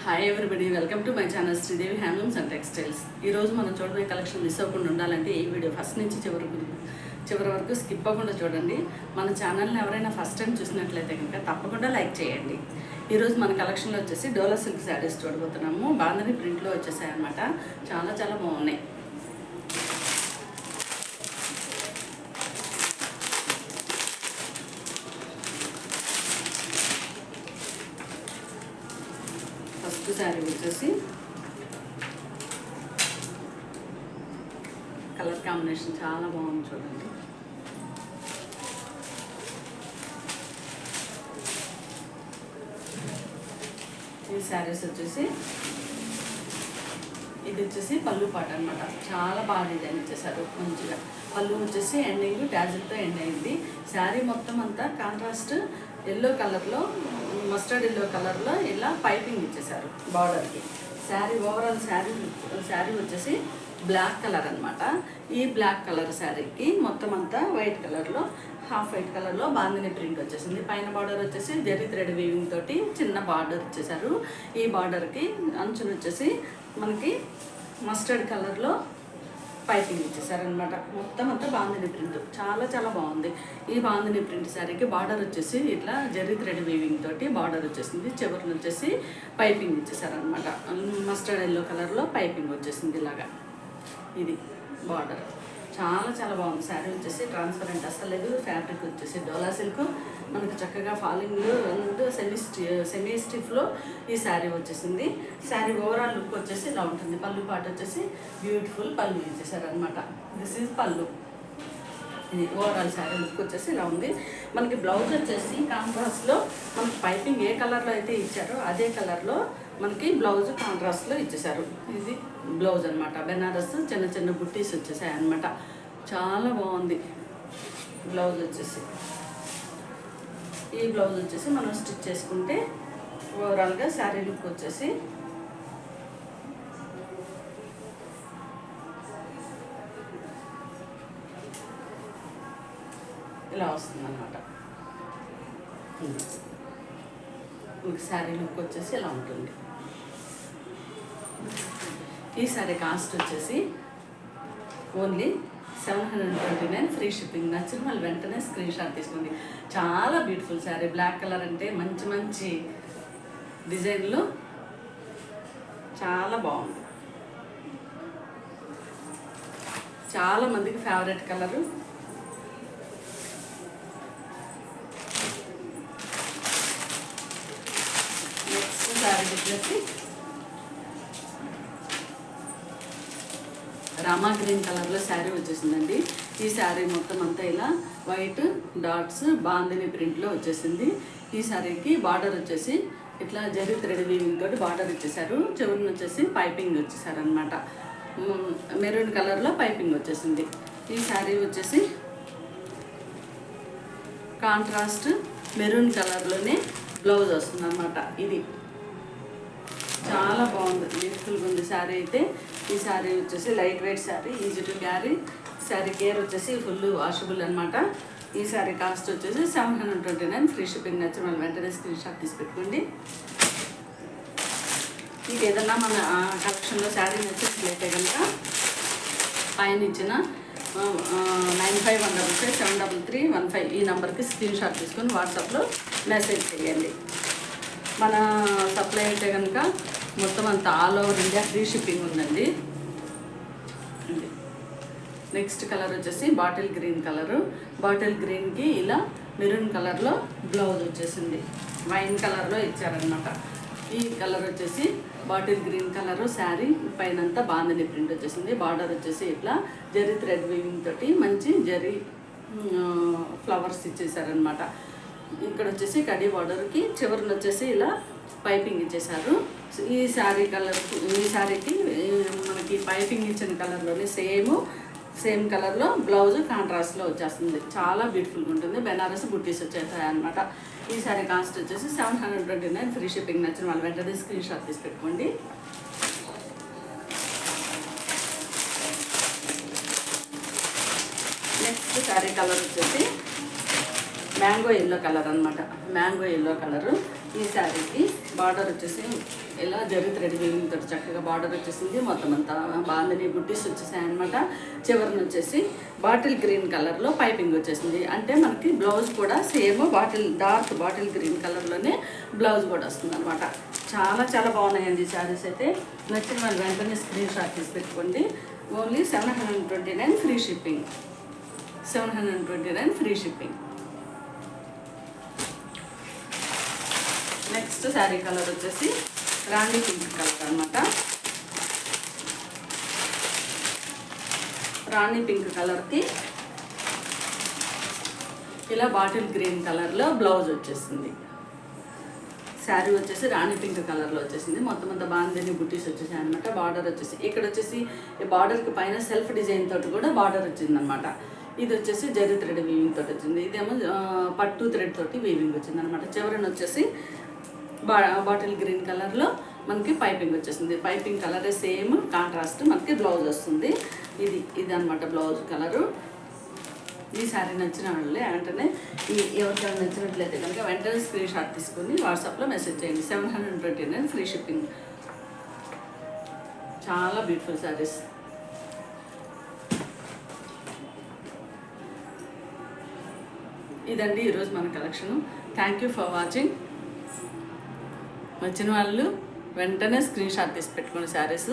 Hi everybody, welcome to my channel Sridevi handlooms and textiles. ఈరోజు మనం చూడబోయే కలెక్షన్ మిస్ అవ్వకుండా ఉండాలంటే ఈ వీడియో ఫస్ట్ నుంచి చివరి వరకు స్కిప్ అవ్వకుండా చూడండి. మన ఛానల్ని ఎవరైనా ఫస్ట్ టైం చూసినట్లయితే కనుక తప్పకుండా లైక్ చేయండి. ఈరోజు మన కలెక్షన్లో వచ్చేసి డోలా సిల్క్ శారీస్ చూడబోతున్నాము. బాంధని ప్రింట్లో వచ్చేసాయి అన్నమాట. చాలా చాలా బాగున్నాయి. ఫస్ట్ శారీ వచ్చేసి కలర్ కాంబినేషన్ చాలా బాగుంది చూడండి. ఈ శారీస్ వచ్చేసి ఇది వచ్చేసి పళ్ళు పాట అనమాట. చాలా బాగా డిజైన్ ఇచ్చేసారు మంచిగా. పళ్ళు వచ్చేసి ఎండింగ్ ట్యాజిల్తో ఎండ్ అయింది. శారీ మొత్తం అంతా కాంట్రాస్ట్ ఎల్లో కలర్లో, మస్టర్డ్ ఎల్లో కలర్లో ఇలా పైపింగ్ ఇచ్చేసారు బార్డర్కి. శారీ ఓవరాల్ శారీ వచ్చేసి బ్లాక్ కలర్ అనమాట. ఈ బ్లాక్ కలర్ శారీకి మొత్తం అంతా వైట్ కలర్లో, హాఫ్ వైట్ కలర్లో బాందిని ప్రింట్ వచ్చేసింది. పైన బార్డర్ వచ్చేసి జరీ థ్రెడ్ వీవింగ్ తోటి చిన్న బార్డర్ ఇచ్చేసారు. ఈ బార్డర్కి అంచులు వచ్చేసి మనకి మస్టర్డ్ కలర్లో పైపింగ్ ఇచ్చేసారనమాట. మొత్తం అంతా బాందిని ప్రింట్ చాలా చాలా బాగుంది. ఈ బాందిని ప్రింట్ శారీకి బార్డర్ వచ్చేసి ఇట్లా జరీ థ్రెడ్ వీవింగ్ తోటి బార్డర్ వచ్చేసింది. చివరిని వచ్చేసి పైపింగ్ ఇచ్చేసారనమాట. మస్టర్డ్ ఎల్లో కలర్లో పైపింగ్ వచ్చేసింది ఇలాగా. ఇది బార్డర్ చాలా చాలా బాగుంది. శారీ వచ్చేసి ట్రాన్స్పరెంట్ అస్సలు లేదు. ఫ్యాబ్రిక్ వచ్చేసి డోలా సిల్క్ మనకు చక్కగా ఫాలింగ్ అండ్ సెమీ స్టిఫ్లో ఈ శారీ వచ్చేసింది. శారీ ఓవరాల్ లుక్ వచ్చేసి ఇలా ఉంటుంది. పళ్ళు పాట వచ్చేసి బ్యూటిఫుల్ పళ్ళు ఇచ్చేసారనమాట. దిస్ ఈజ్ పళ్ళు. ఇది ఓవరాల్ శారీ లుక్ వచ్చేసి ఇలా ఉంది. మనకి బ్లౌజ్ వచ్చేసి కాంట్రాస్ట్లో మనకి పైపింగ్ ఏ కలర్లో అయితే ఇచ్చారో అదే కలర్లో మనకి బ్లౌజ్ కాంట్రాస్ట్లో ఇచ్చేసారు. ఇది బ్లౌజ్ అనమాట. బెనారస్ చిన్న చిన్న బుట్టీస్ వచ్చేసాయి అనమాట. చాలా బాగుంది బ్లౌజ్ వచ్చేసి. ఈ బ్లౌజ్ వచ్చేసి మనం స్టిచ్ చేసుకుంటే ఓవరాల్గా శారీ లుక్ వచ్చేసి ఇలా వస్తుంది అన్నమాట. శారీ లుక్ వచ్చేసి ఇలా ఉంటుంది. ఈ శారీ కాస్ట్ వచ్చేసి ఓన్లీ 729, ఫ్రీ షిప్పింగ్. నచ్చిన వాళ్ళు వెంటనే స్క్రీన్ షాట్ తీసుకోండి. చాలా బ్యూటిఫుల్ శారీ. బ్లాక్ కలర్ అంటే మంచి మంచి డిజైన్లు చాలా బాగుంది. చాలా మందికి ఫేవరెట్ కలరు. నెక్స్ట్ శారీ వచ్చేసి రామా గ్రీన్ కలర్లో శారీ వచ్చేసిందండి. ఈ శారీ మొత్తం అంతా ఇలా వైట్ డాట్స్ బాందిని ప్రింట్లో వచ్చేసింది. ఈ శారీకి బార్డర్ వచ్చేసి ఇట్లా జరీ థ్రెడ్ వీవింగ్ తోటి బార్డర్ ఇచ్చేసారు. చివరిని వచ్చేసి పైపింగ్ వచ్చేసారు అనమాట. మెరూన్ కలర్లో పైపింగ్ వచ్చేసింది. ఈ శారీ వచ్చేసి కాంట్రాస్ట్ మెరూన్ కలర్లోనే బ్లౌజ్ వస్తుంది అన్నమాట. ఇది చాలా బాగుంది, బ్యూటిఫుల్గా ఉంది శారీ అయితే. ఈ శారీ వచ్చేసి light weight sari, easy to carry sari. Care వచ్చేసి ఫుల్ వాషబుల్ అనమాట. ఈ శారీ కాస్ట్ వచ్చేసి 729, ఫ్రీ షిప్పింగ్. నచ్చిన వాళ్ళు వెంటనే స్క్రీన్ షాట్ తీసి పెట్టుకోండి. మీకు ఏదన్నా మన కలెక్షన్లో శారీ నచ్చినట్లయితే కనుక పైన ఇచ్చిన 9515 ఈ నెంబర్కి స్క్రీన్ షాట్ తీసుకొని వాట్సాప్లో మెసేజ్ చేయండి. మన సప్లై అయితే కనుక మొత్తం అంతా all over India free shipping ఉందండి. నెక్స్ట్ కలర్ వచ్చేసి బాటిల్ గ్రీన్ కలరు. బాటిల్ గ్రీన్కి ఇలా మెరూన్ కలర్లో బ్లౌజ్ వచ్చేసింది. వైన్ కలర్లో ఇచ్చారనమాట. ఈ కలర్ వచ్చేసి బాటిల్ గ్రీన్ కలరు. శారీ పైనంతా బాందిని ప్రింట్ వచ్చేసింది. బార్డర్ వచ్చేసి ఇట్లా జరీ థ్రెడ్ వీవింగ్ తోటి మంచి జరీ ఫ్లవర్స్ ఇచ్చేసారనమాట. ఇక్కడ వచ్చేసి కడీ బార్డర్కి చివరిని వచ్చేసి ఇలా పైపింగ్ ఇచ్చేసారు. ఈ శారీ కలర్, ఈ శారీకి మనకి పైపింగ్ ఇచ్చిన కలర్లోనే సేమ్ కలర్లో బ్లౌజ్ కాంట్రాస్ట్లో వచ్చేస్తుంది. చాలా బ్యూటిఫుల్గా ఉంటుంది. బెనారస్ బుట్టీస్ వచ్చేస్తాయి అనమాట. ఈ శారీ కాస్ట్ వచ్చేసి 729, ఫ్రీ షిప్పింగ్. నచ్చిన వాళ్ళు వెంటనే స్క్రీన్ షాట్ తీసి పెట్టుకోండి. నెక్స్ట్ శారీ కలర్ వచ్చేసి మ్యాంగో ఎల్లో కలర్ అనమాట. Mango yellow colour. ఈ శారీకి బార్డర్ వచ్చేసి ఇలా జరీ థ్రెడ్ వీవింగ్ తోటి చక్కగా బార్డర్ వచ్చేసింది. మొత్తం అంతా బాందని బుట్టీస్ వచ్చేసాయి అనమాట. చివరిని వచ్చేసి బాటిల్ గ్రీన్ కలర్లో పైపింగ్ వచ్చేసింది. అంటే మనకి బ్లౌజ్ కూడా సేమ్ డార్క్ బాటిల్ గ్రీన్ కలర్లోనే బ్లౌజ్ కూడా వస్తుంది అనమాట. చాలా చాలా బాగున్నాయండి ఈ శారీస్ అయితే. నచ్చిన వాళ్ళు వెంటనే స్క్రీన్ షాట్ తీసి పెట్టుకోండి. Only 729 free shipping. 729 free shipping. Next sari colour వచ్చేసి రాణి పింక్ కలర్ అనమాట. రాణి పింక్ కలర్కి ఇలా బాటిల్ గ్రీన్ కలర్లో బ్లౌజ్ వచ్చేసింది. శారీ వచ్చేసి రాణి పింక్ కలర్లో వచ్చేసింది. మొత్తం అంతా బాందని బుట్టీస్ వచ్చేసాయి అనమాట. బార్డర్ వచ్చేసి ఇక్కడ వచ్చేసి ఈ బార్డర్కి పైన సెల్ఫ్ డిజైన్ తోటి కూడా బార్డర్ వచ్చిందనమాట. ఇది వచ్చేసి జరీ థ్రెడ్ వీవింగ్ తోటి వచ్చింది. ఇదేమో పట్టు థ్రెడ్ తోటి వీవింగ్ వచ్చింది అనమాట. చివరన వచ్చేసి బాటిల్ గ్రీన్ కలర్లో మనకి పైపింగ్ వచ్చేసింది. పైపింగ్ కలరే సేమ్ కాంట్రాస్ట్ మనకి బ్లౌజ్ వస్తుంది. ఇది అనమాట బ్లౌజ్ కలరు. ఈ శారీ నచ్చిన వాళ్ళే వెంటనే ఎవరికైనా నచ్చినట్లయితే కనుక వెంటనే స్క్రీన్ షాట్ తీసుకొని వాట్సాప్లో మెసేజ్ చేయండి. 729 ఫ్రీ షిప్పింగ్. చాలా బ్యూటిఫుల్ శారీస్. ఇదండి ఈరోజు మన collection. Thank you for watching. నచ్చిన వాళ్ళు వెంటనే స్క్రీన్ షాట్ తీసి పెట్టుకోండి శారీస్.